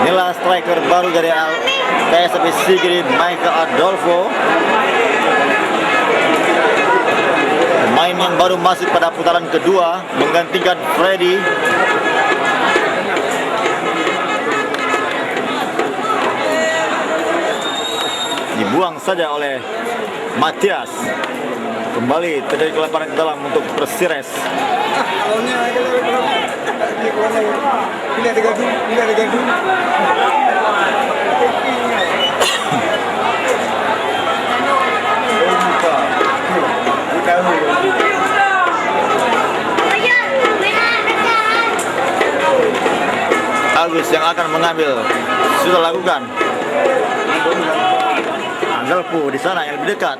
Inilah striker baru dari PSSB Sigri, Michael Adolfo, pemain yang baru masuk pada putaran kedua menggantikan Freddy. Dibuang saja oleh Matias. Kembali terjadi lemparan ke dalam untuk Persires. Agus yang akan mengambil, sudah lakukan. Adolfo di sana yang lebih dekat.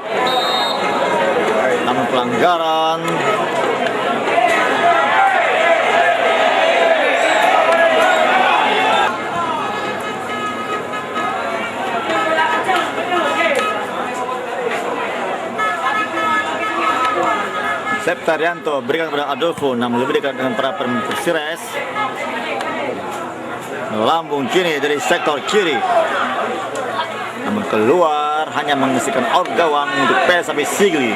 Namun pelanggaran. Septarianto berikan kepada Adolfo, namun lebih dekat dengan para Persires. Lambung kini dari sektor kiri, namun keluar, hanya mengisikan out gawang untuk PSSB Sigli.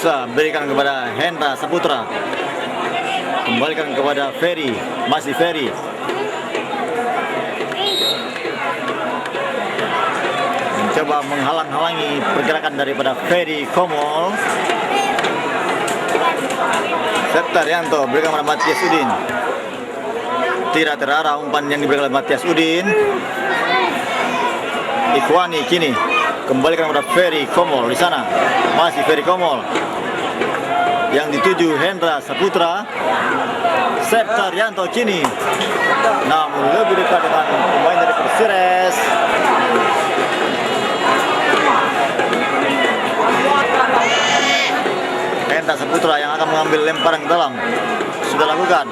Musa berikan kepada Hendra Saputra. Kembalikan kepada Ferry, masih Ferry. Mencoba menghalang-halangi pergerakan daripada Ferry Komol. Septaryanto berikan kepada Matias Udin. Tidak terarah umpan yang diberikan oleh Matias Udin. Ikhwani kini kembalikan kepada Ferry Komol di sana. Masih Ferry Komol. Yang dituju Hendra Saputra. Septaryanto kini namun lebih dekat dengan pemain dari Persires. Hendra Saputra yang akan mengambil lemparan ke dalam sudah lakukan,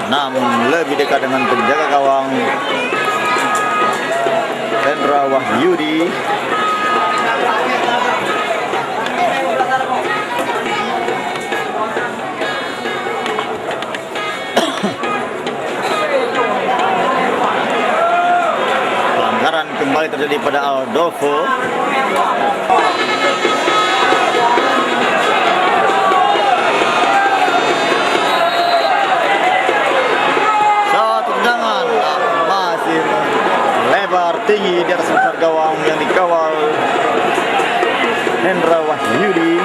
namun lebih dekat dengan penjaga gawang Hendra Wahyudi. Pelanggaran kembali terjadi pada Aldolfo. Satu tendangan masih lebar tinggi di atas besar gawang yang dikawal Hendra Wahyudi.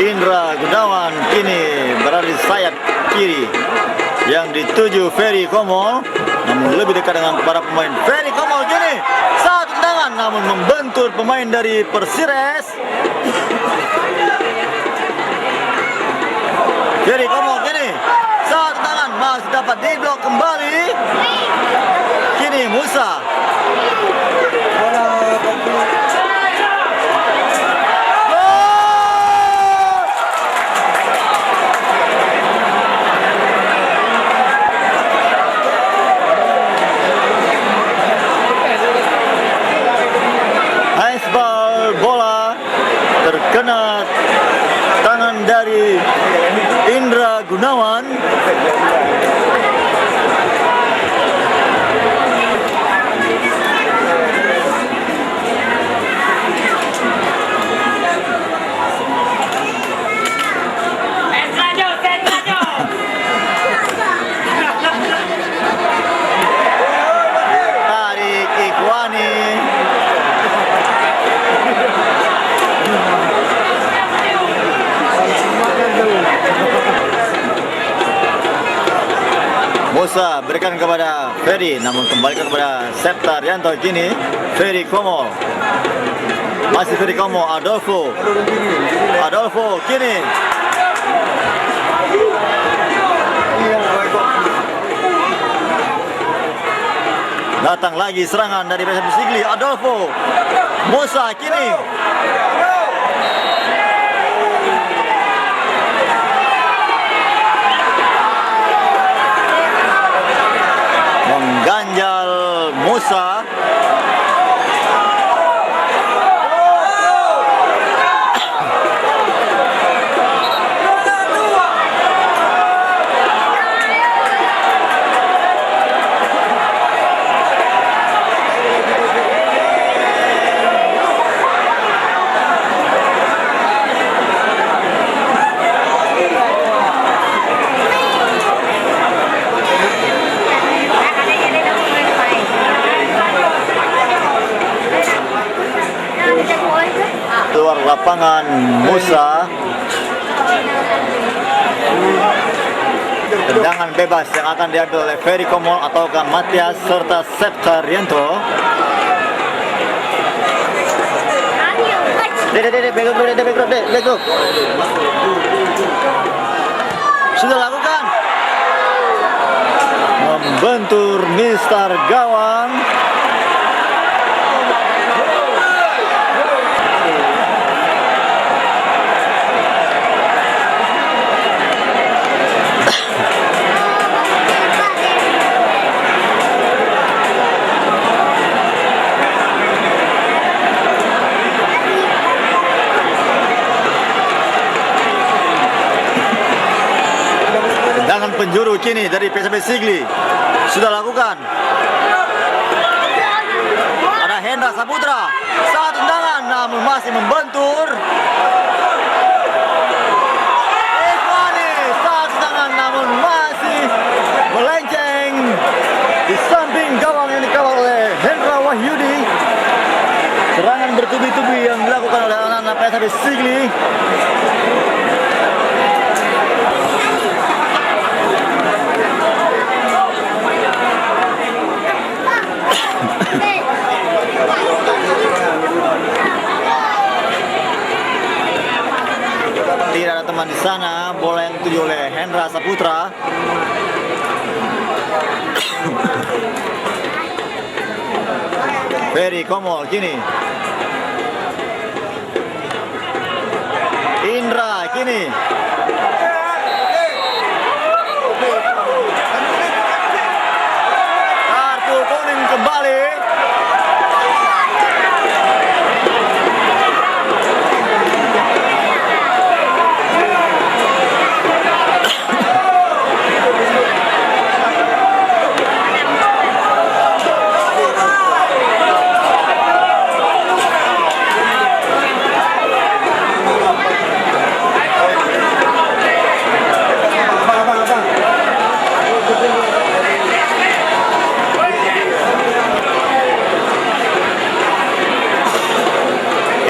Indra Gunawan kini berada di sayap kiri yang dituju Ferry Komol, namun lebih dekat dengan para pemain. Ferry Komol kini satu tendangan namun membentur pemain dari Persires. Ferry Komol kini satu tendangan masih dapat diblok kembali. Kini Musa. Bola terkena tangan dari Indra Gunawan. Tarik Ikhwani. Musa berikan kepada Ferry, namun kembalikan kepada Septaryanto kini. Ferry Komol, masih Ferry Komol. Adolfo kini datang lagi serangan dari Besa Bisigli. Adolfo, Musa kini mengganjal Musa. Keluar lapangan Musa. Tendangan bebas yang akan diambil oleh Ferry Komol ataukah Matias serta Septaryanto. Back. Sudah lakukan. Membentur Mister Gawang. tendangan penjuru kini dari PSB Sigli. Sudah lakukan. Ada Hendra Saputra. Saat tendangan namun masih membentur. Ikhwani saat tendangan namun masih melenceng di samping gawang yang dikawal oleh Hendra Wahyudi. Serangan bertubi-tubi yang dilakukan oleh anak-anak PSB Sigli. Tidak ada teman di sana, bola yang dituju oleh Hendra Saputra. Ferry Komol kini. Indra kini. Kartu kuning kembali.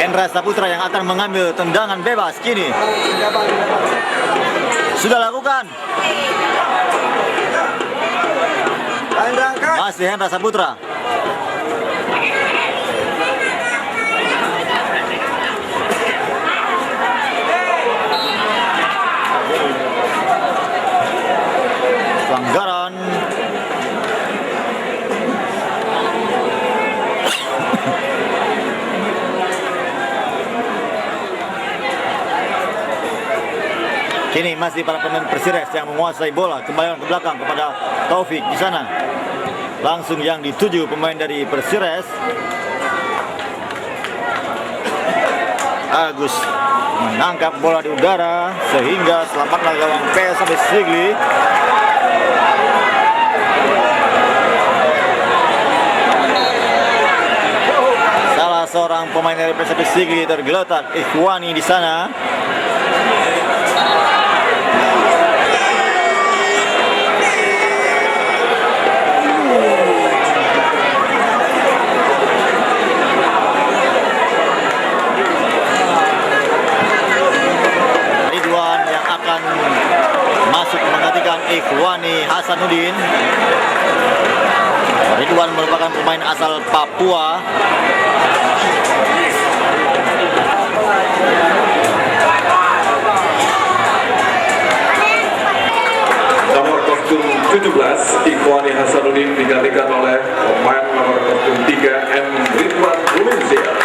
Hendra Saputra yang akan mengambil tendangan bebas kini. Sudah lakukan. Masih Hendra Saputra. Pelanggaran. Kini masih para pemain Persires yang menguasai bola, kembali ke belakang kepada Taufik di sana. Langsung yang dituju pemain dari Persires. Agus menangkap bola di udara sehingga selamatlah gawang PSB Sigli. Salah seorang pemain dari PSB Sigli tergeletak, Ikhwani di sana. Masuk menggantikan Ikhwani Hasanuddin. Ridwan merupakan pemain asal Papua. Nomor kostum 17 Ikhwani Hasanuddin digantikan oleh pemain nomor kostum 3 M. Ridwan Ruminsyah.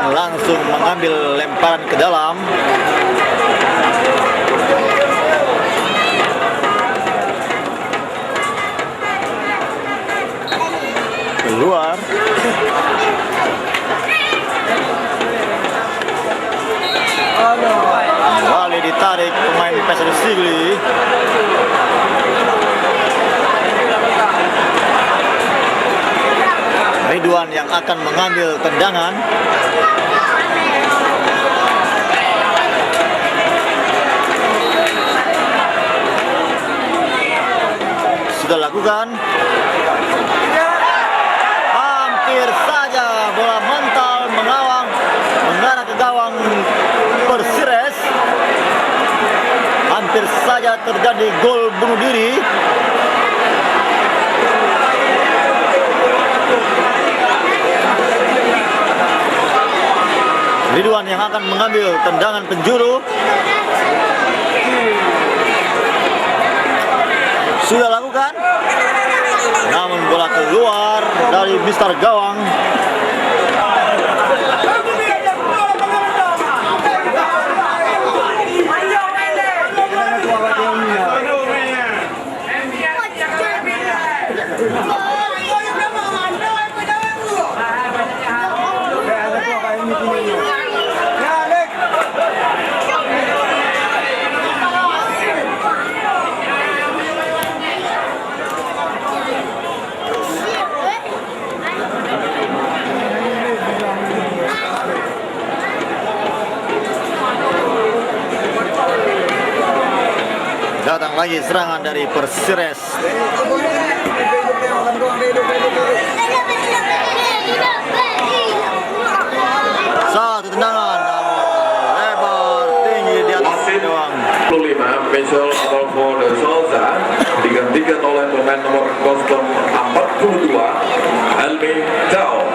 Langsung mengambil lemparan ke dalam. Keluar. Kembali ditarik pemain PSB Sigli. Ridwan yang akan mengambil tendangan. Sudah lakukan. Hampir saja bola mental mengawang mengarah ke gawang Persires. Hampir saja terjadi gol bunuh diri. Ridwan yang akan mengambil tendangan penjuru. Sudah lakukan. Namun bola keluar dari Mister Gawang. lagi serangan dari Persires. Satu tendangan lebar tinggi di atas gawang. 25 Michel Adolfo de Souza digantikan oleh pemain nomor 42 Helmi Daud.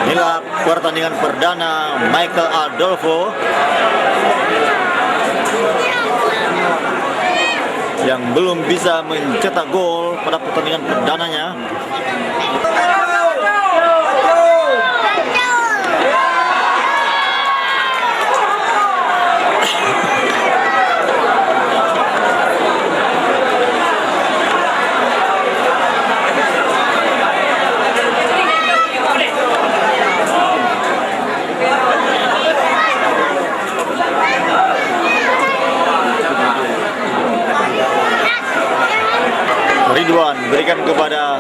Inilah pertandingan perdana Michael Adolfo yang belum bisa mencetak gol pada pertandingan perdananya. Ridwan berikan kepada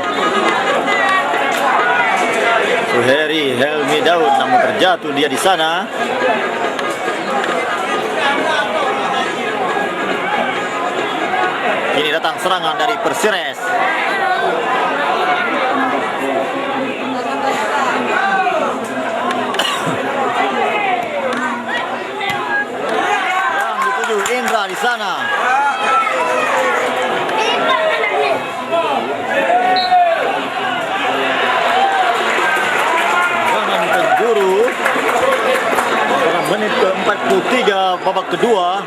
Suheri Helmi Daud, namun terjatuh dia di sana. Ini datang serangan dari Persires. Yang dituju Indra di sana. Menit ke-43 babak kedua.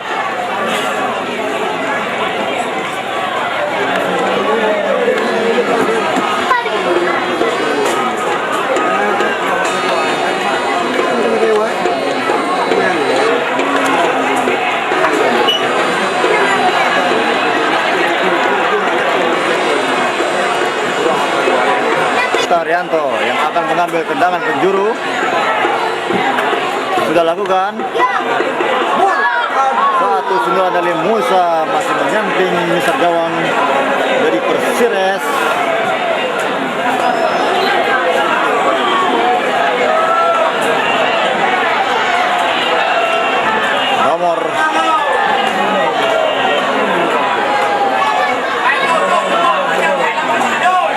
Tarianto yang akan mengambil tendangan penjuru. Sudah lakukan. Satu sundulan dari Musa masih menyamping misar gawang dari Persires. Nomor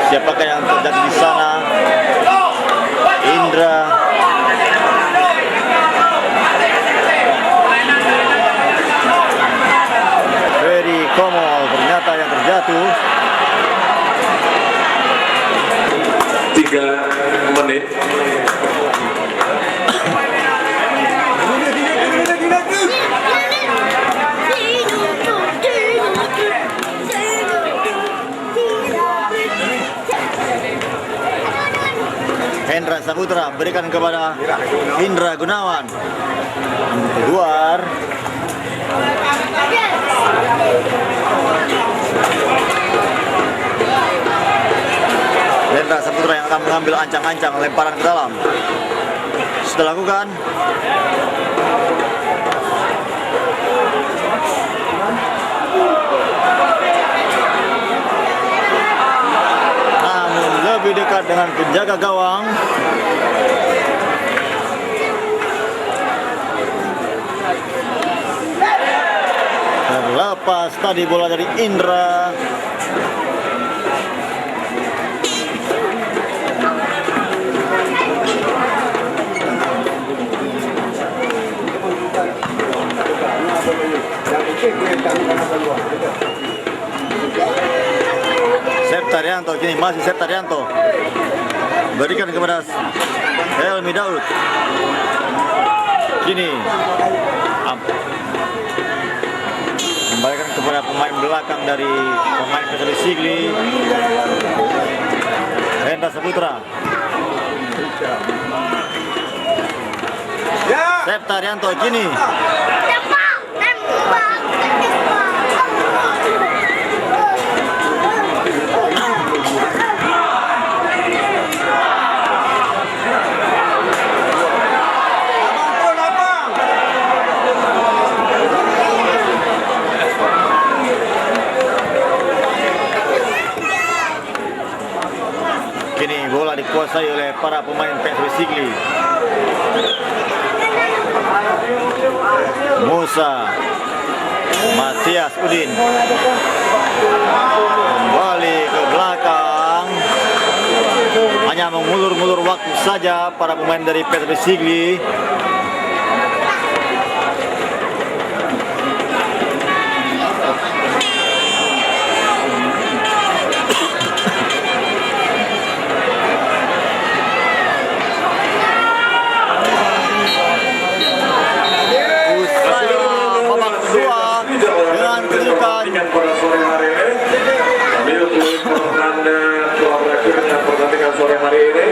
siapakah yang terjadi di sana? Indra. Komol ternyata yang terjatuh. 3 menit. Hendra Saputra berikan kepada Indra Gunawan. Keluar. Hendra Saputra yang akan mengambil ancang-ancang lemparan ke dalam. Sudah lakukan. Namun lebih dekat dengan penjaga gawang. Terlepas tadi bola dari Indra. Septarianto, kini masih Septarianto berikan kepada Helmi Daud. Kini kembalikan kepada pemain belakang dari pemain PSB Sigli, Hendra Saputra. Septarianto kini dikuasai oleh para pemain PSB Sigli. Musa Matias Udin kembali ke belakang, hanya mengulur-ngulur waktu saja para pemain dari Petri Sigli. Pada sore hari ini sambil menanda telah berakhirnya pertandingan sore hari ini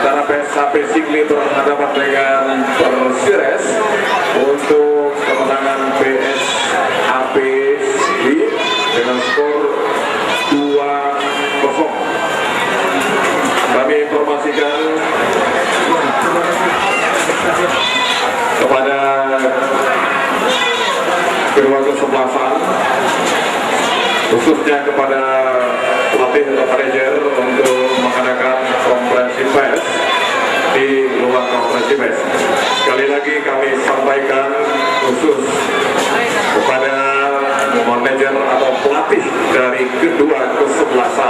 antara PSAP Sigli berhadapan dengan Persires untuk kemenangan PSAP Sigli dengan skor 2-0. Kami informasikan kepada kedua kesebelasan, khususnya kepada pelatih atau manajer untuk mengadakan konferensi pers di luar konferensi pers. Sekali lagi kami sampaikan khusus kepada manajer atau pelatih dari kedua kesebelasan